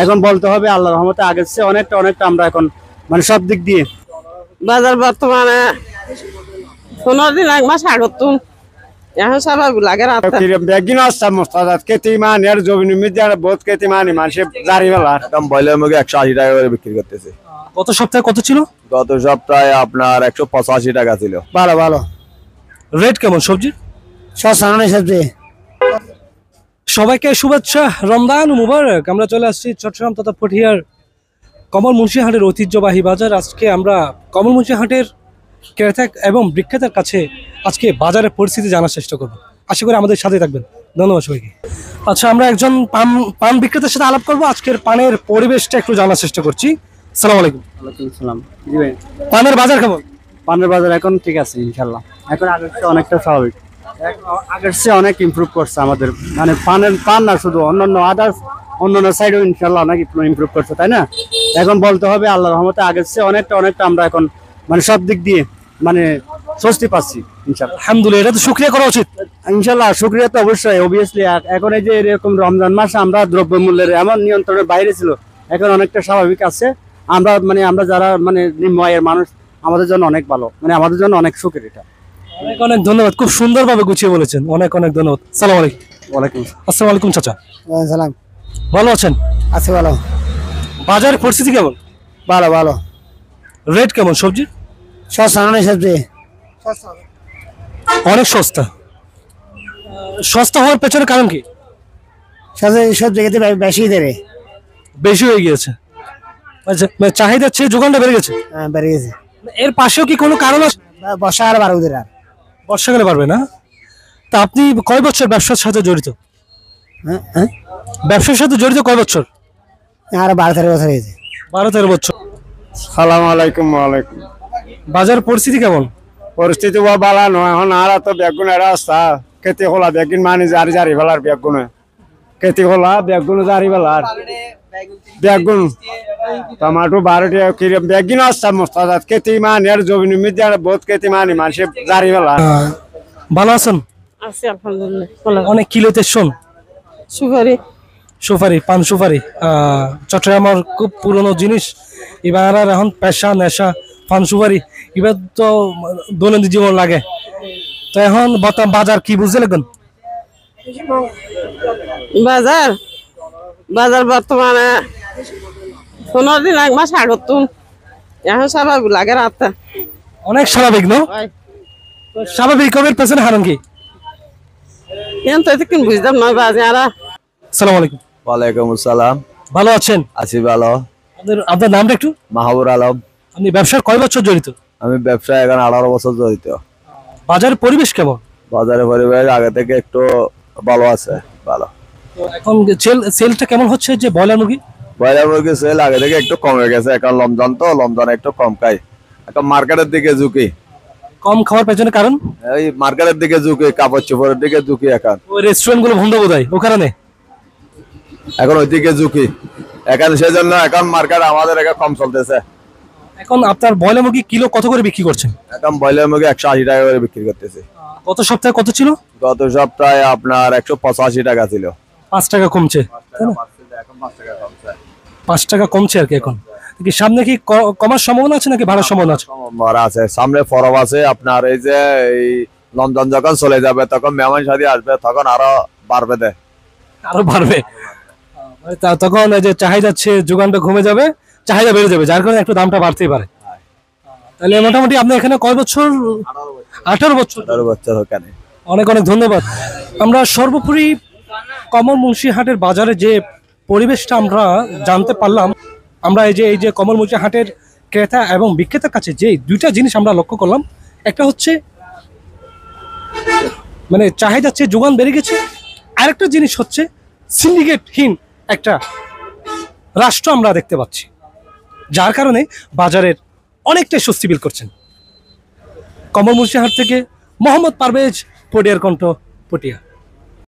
এখন বলতে হবে আল্লাহর রহমতে আগের চেয়ে অনেকটা আমরা এখন মানে সব দিক দিয়ে বাজার বর্তমানে 15 দিন 1 মাস আগত এখন স্বাভাবিক লাগে রাস্তা বেগিন আসছে মোস্তাদ কেতি মানের জমিন মিডিয়ার বহুত কেতি মানি মানুষ জারি মেলা একদম বয়লের মুখে 180 টাকা করে বিক্রি করতেছে। গত সপ্তাহে কত ছিল? গত সপ্তাহে আপনার 185 টাকা ছিল। ভালো ভালো রেট কেমন সবজি? সস্তানের সাথে সবাইকে শুভেচ্ছা, রমজান মুবারক। আমরা চলে আসছি চট্টগ্রাম তথা পটিয়ার কমলমুন্সি হাটের ঐতিহ্যবাহী বাজার। আজকে আমরা কমলমুন্সি হাটের ক্রেতা এবং বিক্রেতার কাছে আজকে বাজারের পরিস্থিতি জানার চেষ্টা করব। আশা করি আমাদের সাথে থাকবেন। ধন্যবাদ সবাইকে। আচ্ছা, আমরা একজন পান বিক্রেতার সাথে আলাপ করবো। আজকের পানের পরিবেশটা একটু জানার চেষ্টা করছি। আসসালামু আলাইকুম। ওয়ালাইকুম আসসালাম। জি ভাই, পানের বাজার কেমন? পানের বাজার এখন ঠিক আছে ইনশাল্লাহ, এখন আগের চেয়ে অনেকটা স্বাভাবিক, আগের চেয়ে অনেক ইমপ্রুভ করছে আমাদের মানে পান না শুধু অন্যান্য আদার্স অন্যান্য সাইডেও ইনশাল্লাহ অনেক ইমপ্রুভ করছে, তাই না? এখন বলতে হবে আল্লাহর রহমতে আগের চেয়ে অনেকটা আমরা এখন মানে সব দিক দিয়ে মানে স্বস্তি পাচ্ছি ইনশাল্লাহ। আলহামদুলিল্লাহ, এটা তো শুকরিয়া করা উচিত। ইনশাল্লাহ শুকরিয়া তো অবশ্যই, অবভিয়াসলি। এখন এই যে এরকম রমজান মাস আমরা দ্রব্যমূল্যের এমন নিয়ন্ত্রণের বাইরে ছিল, এখন অনেকটা স্বাভাবিক আছে। আমরা যারা মানে নিম্ন আয়ের মানুষ, আমাদের জন্য অনেক ভালো, মানে আমাদের জন্য অনেক সুখের এটা। অনেক ধন্যবাদ, খুব সুন্দরভাবে গুছিয়ে বলেছেন। অনেক ধন্যবাদ। সালাম আলাইকুম। ওয়ালাইকুম আসসালামু আলাইকুম চাচা, সালাম। ভালো আছেন? আছে ভালো। বাজারের পরিস্থিতি কেমন? ভালো ভালো। রেট কেমন সবজির? সস্তানের সাথে অনেক সস্তা। সস্তা হওয়ার পেছনে কারণ কি? সব জায়গাতে বেশি দেবে, বেশি হয়ে গিয়েছে। আচ্ছা, মানে চাহিদার চেয়ে যোগানটা বেড়ে গেছে। বেড়ে গেছে। এর পাশেও কি কোনো কারণ আছে? বর্ষা আর বারো দিন আর বর্ষাকালে পারবে না। তা আপনি কয় বছর ব্যবসার সাথে জড়িত? ব্যবসার সাথে জড়িত কয় বছর? আর 12-13 বছর হয়েছে। 12-13 বছর। সালাম আলাইকুম। ওয়ালাইকুম। বাজার পরিস্থিতি কেমন? পরিস্থিতি ভালো নয় এখন, আর তো বেগুন রাস্তা খেতে হলা বেগুন মানে জারি ফেলার বেগুন খেতে হলা বেগুন জারি ফেলার বেগুন টমাটো 12 টাকা কিলো বেগুন আসছে মোস্তাদ খেতে মানের জমিন মিডিয়ার বহুত খেতে মানে মানুষ জারি ফেলার। ভালো আছেন? আছি আলহামদুলিল্লাহ। অনেক কিলোতে শোন সুপারি, পান সুপারি চট্টগ্রামের খুব পুরনো জিনিস। এবার আর এখন পেশা নেশা পান সুপারি, এবার তো দৈনন্দিন জীবন লাগে। তো এখন বাজার কি বুঝতে লাগবেন? বাজার বর্তমানে 15 দিন 1 মাস আগত এখন স্বাভাবিক লাগে রাস্তা অনেক স্বাভাবিক, ন? স্বাভাবিক হবে পেছনে হারণ কি? এখন তো এতক্ষণ বুঝতাম না বাজার। আসসালামু আলাইকুম। ওয়ালাইকুম আসসালাম। ভালো আছেন? আছি ভালো। আপনার নামটা একটু? মাহবুর আলম। আপনি ব্যবসার কয় বছর জড়িত? আমি ব্যবসায় এখন 18 বছর জড়িত। বাজারের পরিবেশ কেমন? বাজারের পরিবেশ আগে থেকে একটু ভালো আছে, ভালো। এখন সেলটা কেমন হচ্ছে যে ব্রয়লার মুরগি? ব্রয়লার মুরগির সেল আগে থেকে একটু কমে গেছে, এখন রমজান একটু কম খাই। এখন মার্কেটের দিকে ঝুঁকি। কম খাওয়ার পেছনে কারণ? এই মার্কেটের দিকে ঝুঁকি, কাপড় চোপড়ের দিকে ঝুঁকি। এখন ওই রেস্টুরেন্ট গুলো বন্ধ বোধ হয়, ও কারণে এখন ওই দিকে ঝুঁকি। এখন সেজন্য এখন মার্কেট আমাদের এখন কম চলতেছে। এখন আপনার ব্রয়লার মুরগি কিলো কত করে বিক্রি করছেন? এখন ব্রয়লার মুরগি 180 টাকা করে বিক্রি করতেছে। গত সপ্তাহে কত ছিল? গত সপ্তাহে আপনার 185 টাকা ছিল। 5 টাকা কমছে, 5 টাকা কমছে আর কি। এখন কি সামনে কি কমার সম্ভাবনা আছে নাকি বাড়ার সম্ভাবনা আছে? সম্ভাবনা আছে, সামনে পরব আছে আপনার। এই যে এই রমজান যখন চলে যাবে তখন মেহমান শাদী আসবে, তখন আরো বাড়বে। আরো বাড়বে। তখন এই যে চাহিদার চেয়ে যোগানটা কমে যাবে, চাহিদা বেড়ে যাবে, যার কারণে একটু দামটা বাড়তেই পারে। তাহলে মোটামুটি আপনি এখানে কয় বছর? 18 বছর। 18 বছর ওখানে। অনেক ধন্যবাদ। আমরা সর্বোপরি কমলমুন্সি হাটের বাজারে যে পরিবেশটা আমরা জানতে পারলাম, আমরা এই যে কমলমুন্সি হাটের ক্রেতা এবং বিক্রেতার কাছে যে দুইটা জিনিস আমরা লক্ষ্য করলাম, একটা হচ্ছে মানে চাহিদার চেয়ে যোগান বেড়ে গেছে, আরেকটা জিনিস হচ্ছে সিন্ডিকেটহীন একটা রাষ্ট্র আমরা দেখতে পাচ্ছি, যার কারণে বাজারের অনেকটাই স্বস্তি ফিল করছেন। কমলমুন্সি হাট থেকে মোহাম্মদ পারভেজ, পটিয়ার কণ্ঠ, পটিয়া।